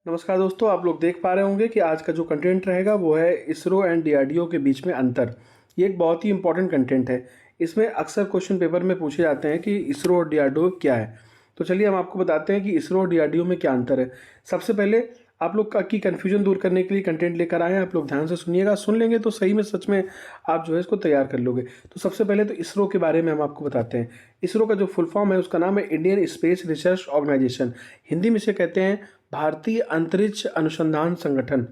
नमस्कार दोस्तों, आप लोग देख पा रहे होंगे कि आज का जो कंटेंट रहेगा वो है इसरो एंड डीआरडीओ के बीच में अंतर। ये एक बहुत ही इंपॉर्टेंट कंटेंट है। इसमें अक्सर क्वेश्चन पेपर में पूछे जाते हैं कि इसरो और डीआरडीओ क्या है। तो चलिए हम आपको बताते हैं कि इसरो और डीआरडीओ में क्या अंतर है। सबसे पहले आप लोग की कन्फ्यूजन दूर करने के लिए कंटेंट लेकर आए हैं। आप लोग ध्यान से सुनिएगा, सुन लेंगे तो सही में सच में आप जो है इसको तैयार कर लोगे। तो सबसे पहले तो इसरो के बारे में हम आपको बताते हैं। इसरो का जो फुल फॉर्म है उसका नाम है Indian Space Research Organisation. Hindi में इसे कहते हैं भारतीय अंतरिक्ष अनुसंधान संगठन।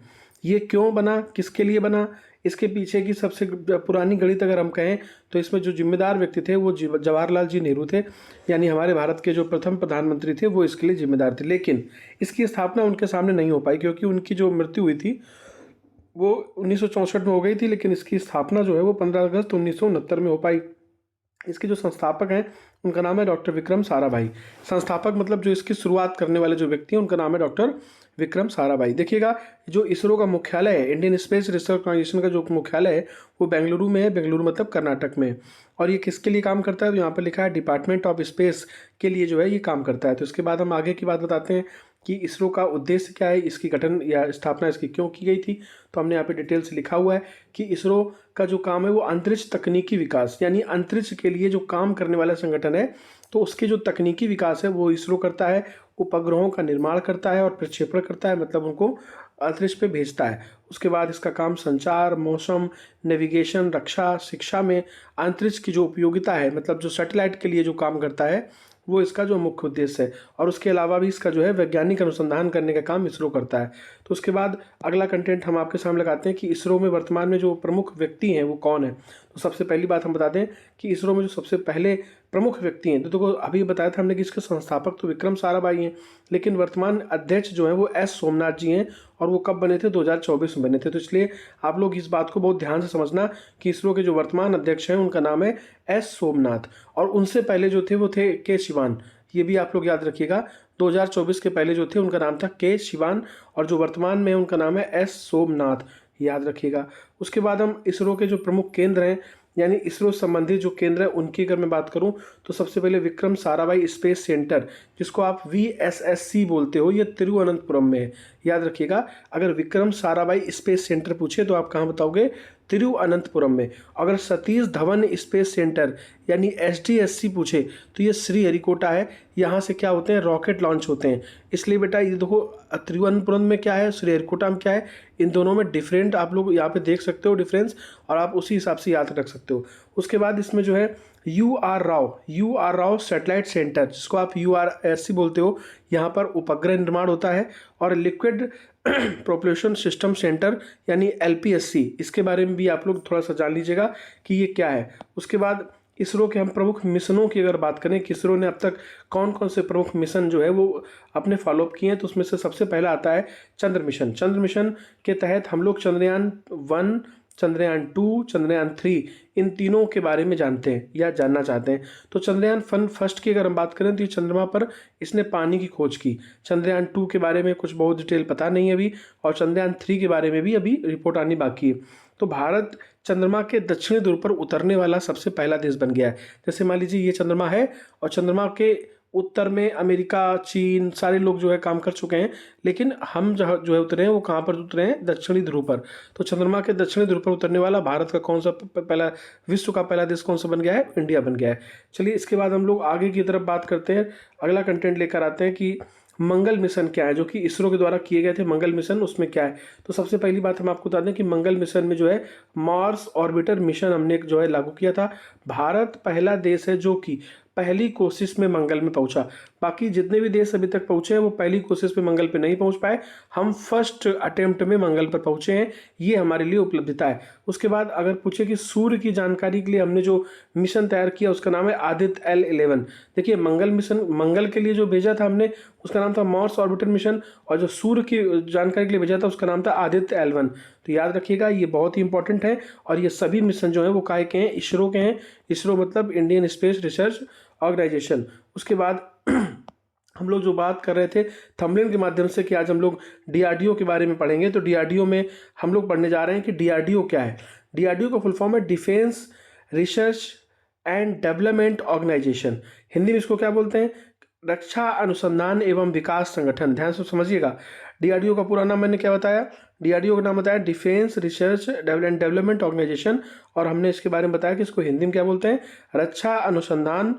ये क्यों बना, किसके लिए बना, इसके पीछे की सबसे पुरानी गणित अगर हम कहें तो इसमें जो जिम्मेदार व्यक्ति थे वो जवाहरलाल जी नेहरू थे। यानी हमारे भारत के जो प्रथम प्रधानमंत्री थे वो इसके लिए जिम्मेदार थे। लेकिन इसकी स्थापना उनके सामने नहीं हो पाई क्योंकि उनकी जो मृत्यु हुई थी वो 1964 में हो गई थी। लेकिन इसकी स्थापना जो है वो 15 अगस्त 1969 में हो पाई। इसके जो संस्थापक हैं उनका नाम है डॉक्टर विक्रम साराभाई। संस्थापक मतलब जो इसकी शुरुआत करने वाले जो व्यक्ति हैं उनका नाम है डॉक्टर विक्रम साराभाई। देखिएगा, जो इसरो का मुख्यालय है, इंडियन स्पेस रिसर्च ऑर्गेनाइजेशन का जो मुख्यालय है वो बेंगलुरु में है। बेंगलुरु मतलब कर्नाटक में। और ये किसके लिए काम करता है तो यहाँ पर लिखा है डिपार्टमेंट ऑफ स्पेस के लिए जो है ये काम करता है। तो इसके बाद हम आगे की बात बताते हैं कि इसरो का उद्देश्य क्या है, इसकी गठन या स्थापना इसकी क्यों की गई थी। तो हमने यहाँ पे डिटेल से लिखा हुआ है कि इसरो का जो काम है वो अंतरिक्ष तकनीकी विकास, यानी अंतरिक्ष के लिए जो काम करने वाला संगठन है तो उसके जो तकनीकी विकास है वो इसरो करता है। उपग्रहों का निर्माण करता है और प्रक्षेपण करता है, मतलब उनको अंतरिक्ष पे भेजता है। उसके बाद इसका काम संचार, मौसम, नेविगेशन, रक्षा, शिक्षा में अंतरिक्ष की जो उपयोगिता है, मतलब जो सैटेलाइट के लिए जो काम करता है वो इसका जो मुख्य उद्देश्य है। और उसके अलावा भी इसका जो है वैज्ञानिक अनुसंधान करने का काम इसरो करता है। तो उसके बाद अगला कंटेंट हम आपके सामने लगाते हैं कि इसरो में वर्तमान में जो प्रमुख व्यक्ति हैं वो कौन है। तो सबसे पहली बात हम बता दें कि इसरो में जो सबसे पहले प्रमुख व्यक्ति हैं, तो देखो अभी बताया था हमने कि इसके संस्थापक तो विक्रम साराभाई हैं, लेकिन वर्तमान अध्यक्ष जो है वो एस सोमनाथ जी हैं। और वो कब बने थे, 2024 में बने थे। तो इसलिए आप लोग इस बात को बहुत ध्यान से समझना कि इसरो के जो वर्तमान अध्यक्ष हैं उनका नाम है एस सोमनाथ। और उनसे पहले जो थे वो थे के शिवान। ये भी आप लोग याद रखिएगा, 2024 के पहले जो थे उनका नाम था के शिवान और जो वर्तमान में उनका नाम है एस सोमनाथ, याद रखिएगा। उसके बाद हम इसरो के जो प्रमुख केंद्र हैं, यानी इसरो संबंधित जो केंद्र है उनकी अगर मैं बात करूं तो सबसे पहले विक्रम साराभाई स्पेस सेंटर, जिसको आप VSSC बोलते हो, ये तिरुवनंतपुरम में है। याद रखिएगा, अगर विक्रम साराभाई स्पेस सेंटर पूछे तो आप कहाँ बताओगे, तिरुवनंतपुरम में। अगर सतीश धवन स्पेस सेंटर यानी SDSC पूछे तो ये श्रीहरिकोटा है। यहाँ से क्या होते हैं, रॉकेट लॉन्च होते हैं। इसलिए बेटा ये देखो, तिरुवनंतपुरम में क्या है, श्रीहरिकोटा में क्या है, इन दोनों में डिफरेंट आप लोग यहाँ पे देख सकते हो डिफरेंस, और आप उसी हिसाब से याद रख सकते हो। उसके बाद इसमें जो है UR राव सैटेलाइट सेंटर, जिसको आप URSC बोलते हो, यहाँ पर उपग्रह निर्माण होता है। और लिक्विड प्रोपल्शन सिस्टम सेंटर यानी LPSC, इसके बारे में भी आप लोग थोड़ा सा जान लीजिएगा कि ये क्या है। उसके बाद इसरो के हम प्रमुख मिशनों की अगर बात करें कि इसरो ने अब तक कौन कौन से प्रमुख मिशन जो है वो अपने फॉलोअप किए हैं, तो उसमें से सबसे पहला आता है चंद्र मिशन। चंद्र मिशन के तहत हम लोग चंद्रयान-1, चंद्रयान-2, चंद्रयान-3, इन तीनों के बारे में जानते हैं या जानना चाहते हैं। तो चंद्रयान फर्स्ट की अगर हम बात करें तो ये चंद्रमा पर इसने पानी की खोज की। चंद्रयान-2 के बारे में कुछ बहुत डिटेल पता नहीं है अभी, और चंद्रयान-3 के बारे में भी अभी रिपोर्ट आनी बाकी है। तो भारत चंद्रमा के दक्षिणी ध्रुव पर उतरने वाला सबसे पहला देश बन गया है। जैसे मान लीजिए ये चंद्रमा है और चंद्रमा के उत्तर में अमेरिका, चीन, सारे लोग जो है काम कर चुके हैं, लेकिन हम जहाँ जो है उतरे हैं वो कहाँ पर उतरे हैं, दक्षिणी ध्रुव पर। तो चंद्रमा के दक्षिणी ध्रुव पर उतरने वाला भारत का कौन सा पहला, विश्व का पहला देश कौन सा बन गया है, इंडिया बन गया है। चलिए इसके बाद हम लोग आगे की तरफ बात करते हैं। अगला कंटेंट लेकर आते हैं कि मंगल मिशन क्या है, जो कि इसरो के द्वारा किए गए थे मंगल मिशन, उसमें क्या है। तो सबसे पहली बात हम आपको बता दें कि मंगल मिशन में जो है मार्स ऑर्बिटर मिशन हमने जो है लागू किया था। भारत पहला देश है जो कि पहली कोशिश में मंगल में पहुंचा। बाकी जितने भी देश अभी तक पहुंचे हैं वो पहली कोशिश में मंगल पे नहीं पहुंच पाए, हम फर्स्ट अटेम्प्ट में मंगल पर पहुंचे हैं। ये हमारे लिए उपलब्धिता है। उसके बाद अगर पूछे कि सूर्य की जानकारी के लिए हमने जो मिशन तैयार किया उसका नाम है आदित्य L11। देखिए मंगल मिशन, मंगल के लिए जो भेजा था हमने उसका नाम था मार्स ऑर्बिटर मिशन, और जो सूर्य की जानकारी के लिए भेजा था उसका नाम था आदित्य L1। तो याद रखिएगा ये बहुत ही इंपॉर्टेंट है। और ये सभी मिशन जो है वो काहे के हैं, इसरो के हैं। इसरो मतलब इंडियन स्पेस रिसर्च ऑर्गेनाइजेशन। उसके बाद हम लोग जो बात कर रहे थे थंबनेल के माध्यम से कि आज हम लोग DRDO के बारे में पढ़ेंगे, तो DRDO में हम लोग पढ़ने जा रहे हैं कि DRDO क्या है। DRDO का फुल फॉर्म है Defence Research and Development Organisation. Hindi में इसको क्या बोलते हैं, रक्षा अनुसंधान एवं विकास संगठन। ध्यान से समझिएगा, डीआरडीओ का पूरा नाम मैंने क्या बताया? डीआरडीओ का नाम बताया डिफेंस रिसर्च डेवलपमेंट ऑर्गेनाइजेशन, और हमने इसके बारे में बताया कि इसको हिंदी में क्या बोलते हैं? रक्षा अनुसंधान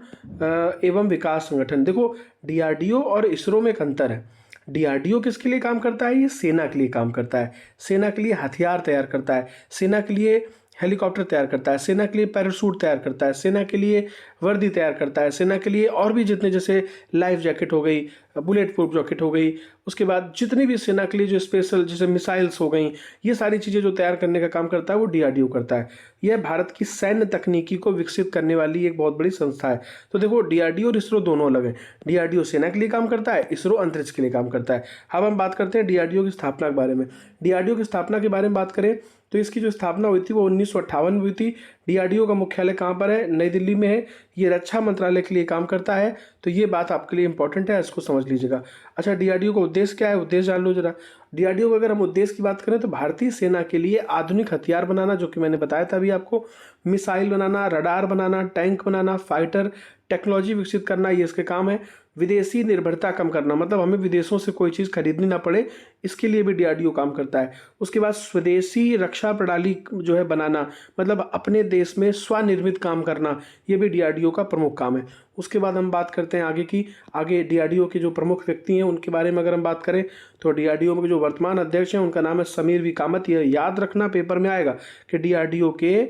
एवं विकास संगठन। देखो, डीआरडीओ और इसरो में एक अंतर है। डीआरडीओ किसके लिए काम करता है? ये सेना के लिए काम करता है। सेना के लिए हथियार तैयार करता है, सेना के लिए हेलीकॉप्टर तैयार करता है, सेना के लिए पैराशूट तैयार करता है, सेना के लिए वर्दी तैयार करता है, सेना के लिए और भी जितने, जैसे लाइफ जैकेट हो गई, बुलेट प्रूफ जैकेट हो गई, उसके बाद जितनी भी सेना के लिए जो स्पेशल जैसे मिसाइल्स हो गई, ये सारी चीज़ें जो तैयार करने का काम करता है वो डीआरडीओ करता है। यह भारत की सैन्य तकनीकी को विकसित करने वाली एक बहुत बड़ी संस्था है। तो देखो, डीआरडीओ और इसरो दोनों अलग हैं। डीआरडीओ सेना के लिए काम करता है, इसरो अंतरिक्ष के लिए काम करता है। अब हम बात करते हैं डीआरडीओ की स्थापना के बारे में। डीआरडीओ की स्थापना के बारे में बात करें तो इसकी जो स्थापना हुई थी वो 1958 में हुई थी। डीआरडीओ का मुख्यालय कहाँ पर है? नई दिल्ली में है। ये रक्षा मंत्रालय के लिए काम करता है। तो ये बात आपके लिए इंपॉर्टेंट है, इसको समझ लीजिएगा। अच्छा, डीआरडीओ का उद्देश्य क्या है? उद्देश्य जान लो जरा। डीआरडीओ का अगर हम उद्देश्य की बात करें तो भारतीय सेना के लिए आधुनिक हथियार बनाना, जो कि मैंने बताया था अभी आपको, मिसाइल बनाना, रडार बनाना, टैंक बनाना, फाइटर टेक्नोलॉजी विकसित करना, ये इसके काम है। विदेशी निर्भरता कम करना, मतलब हमें विदेशों से कोई चीज़ खरीदनी ना पड़े, इसके लिए भी डीआरडीओ काम करता है। उसके बाद स्वदेशी रक्षा प्रणाली जो है बनाना, मतलब अपने देश में स्वनिर्मित काम करना, ये भी डीआरडीओ का प्रमुख काम है। उसके बाद हम बात करते हैं आगे की। आगे डीआरडीओ के जो प्रमुख व्यक्ति हैं उनके बारे में अगर हम बात करें तो डीआरडीओ के जो वर्तमान अध्यक्ष हैं उनका नाम है समीर वी कामत। यह याद रखना, पेपर में आएगा कि डीआरडीओ के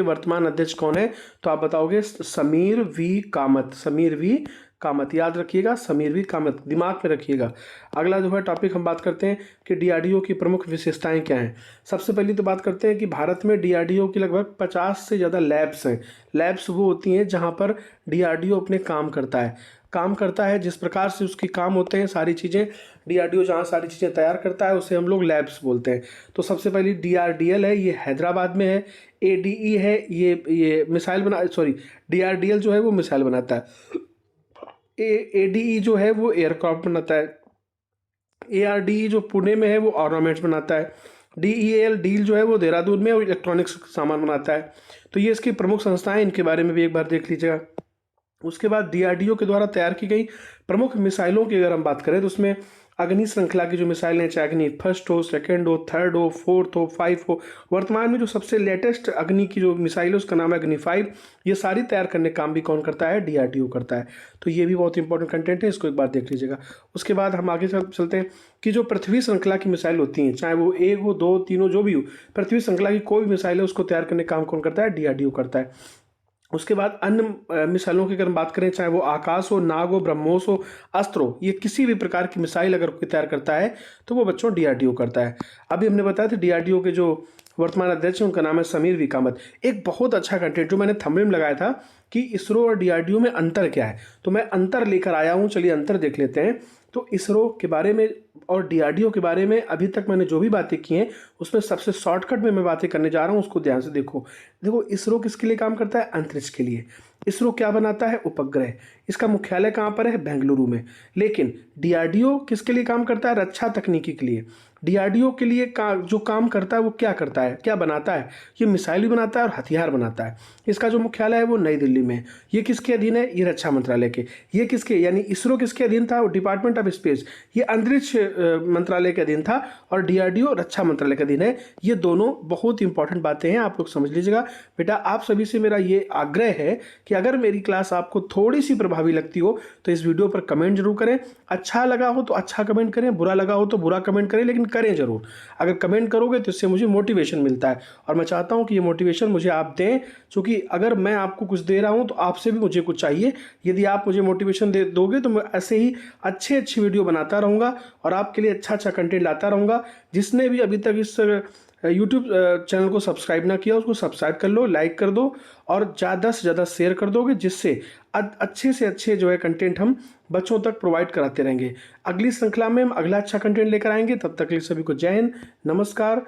वर्तमान अध्यक्ष कौन है, तो आप बताओगे समीर वी कामत। समीर वी कामत, याद रखिएगा, समीर वी कामत, दिमाग में रखिएगा। अगला जो है टॉपिक हम बात करते हैं कि डीआरडीओ की प्रमुख विशेषताएं क्या हैं। सबसे पहले तो बात करते हैं कि भारत में डीआरडीओ की लगभग 50 से ज़्यादा लैब्स हैं। लैब्स वो होती हैं जहाँ पर डीआरडीओ अपने काम करता है जिस प्रकार से उसकी काम होते हैं सारी चीज़ें। डीआरडीओ जहाँ सारी चीज़ें तैयार करता है उसे हम लोग लैब्स बोलते हैं। तो सबसे पहले डीआरडीएल है, ये हैदराबाद में है। एडीई है, ये मिसाइल डीआरडीएल जो है वो मिसाइल बनाता है। एडीई जो है वो एयरक्राफ्ट बनाता है। एआरडीई जो पुणे में है वो ऑर्नामेंट्स बनाता है। डीईएल डील जो है वो देहरादून में और इलेक्ट्रॉनिक्स सामान बनाता है। तो ये इसकी प्रमुख संस्थाएं, इनके बारे में भी एक बार देख लीजिएगा। उसके बाद डीआरडीओ के द्वारा तैयार की गई प्रमुख मिसाइलों की अगर हम बात करें तो उसमें अग्नि श्रृंखला की जो मिसाइल हैं, चाहे अग्नि फर्स्ट हो, सेकंड हो, थर्ड हो, फोर्थ हो, 5 हो, वर्तमान में जो सबसे लेटेस्ट अग्नि की जो मिसाइल है उसका नाम है अग्नि 5। ये सारी तैयार करने का काम भी कौन करता है? डीआरडीओ करता है। तो ये भी बहुत इंपॉर्टेंट कंटेंट है, इसको एक बार देख लीजिएगा। उसके बाद हम आगे चलते हैं कि जो पृथ्वी श्रृंखला की मिसाइल होती हैं, चाहे वो 1 हो, 2, 3 हो, जो भी हो, पृथ्वी श्रृंखला की कोई भी मिसाइल है उसको तैयार करने का काम कौन करता है? डीआरडीओ करता है। उसके बाद अन्य मिसाइलों की अगर हम बात करें, चाहे वो आकाश हो, नाग हो, ब्रह्मोस हो, अस्त्र हो, ये किसी भी प्रकार की मिसाइल अगर कोई तैयार करता है तो वो बच्चों डीआरडीओ करता है। अभी हमने बताया था डीआरडीओ के जो वर्तमान अध्यक्ष हैं उनका नाम है समीर वी कामत। एक बहुत अच्छा कंटेंट जो मैंने थंबनेल में लगाया था कि इसरो और डीआरडीओ में अंतर क्या है, तो मैं अंतर लेकर आया हूँ। चलिए अंतर देख लेते हैं। तो इसरो के बारे में और डीआरडीओ के बारे में अभी तक मैंने जो भी बातें की हैं उसमें सबसे शॉर्टकट में मैं बातें करने जा रहा हूँ, उसको ध्यान से देखो। इसरो किसके लिए काम करता है? अंतरिक्ष के लिए। इसरो क्या बनाता है? उपग्रह। इसका मुख्यालय कहाँ पर है? बेंगलुरु में। लेकिन डीआरडीओ किसके लिए काम करता है? रक्षा तकनीकी के लिए। डीआरडीओ के लिए जो काम करता है वो क्या करता है, क्या बनाता है? ये मिसाइल भी बनाता है और हथियार बनाता है। इसका जो मुख्यालय है वो नई दिल्ली में है। ये किसके अधीन है? ये रक्षा मंत्रालय के। ये किसके, यानी इसरो किसके अधीन था? डिपार्टमेंट ऑफ स्पेस, ये अंतरिक्ष मंत्रालय के अधीन था, और डीआरडीओ रक्षा मंत्रालय के अधीन है। ये दोनों बहुत इंपॉर्टेंट बातें हैं, आप लोग समझ लीजिएगा। बेटा आप सभी से मेरा ये आग्रह है कि अगर मेरी क्लास आपको थोड़ी सी प्रभावी लगती हो तो इस वीडियो पर कमेंट जरूर करें। अच्छा लगा हो तो अच्छा कमेंट करें, बुरा लगा हो तो बुरा कमेंट करें, लेकिन करें जरूर। अगर कमेंट करोगे तो इससे मुझे मोटिवेशन मिलता है, और मैं चाहता हूं कि ये मोटिवेशन मुझे आप दें, क्योंकि अगर मैं आपको कुछ दे रहा हूं तो आपसे भी मुझे कुछ चाहिए। यदि आप मुझे मोटिवेशन दे दोगे तो मैं ऐसे ही अच्छी वीडियो बनाता रहूँगा और आपके लिए अच्छा कंटेंट लाता रहूँगा। जिसने भी अभी तक इस यूट्यूब चैनल को सब्सक्राइब ना किया उसको सब्सक्राइब कर लो, लाइक कर दो, और ज़्यादा से ज़्यादा शेयर कर दोगे, जिससे अच्छे से अच्छे जो है कंटेंट हम बच्चों तक प्रोवाइड कराते रहेंगे। अगली श्रृंखला में हम अगला अच्छा कंटेंट लेकर आएंगे। तब तक के लिए सभी को जय हिंद, नमस्कार।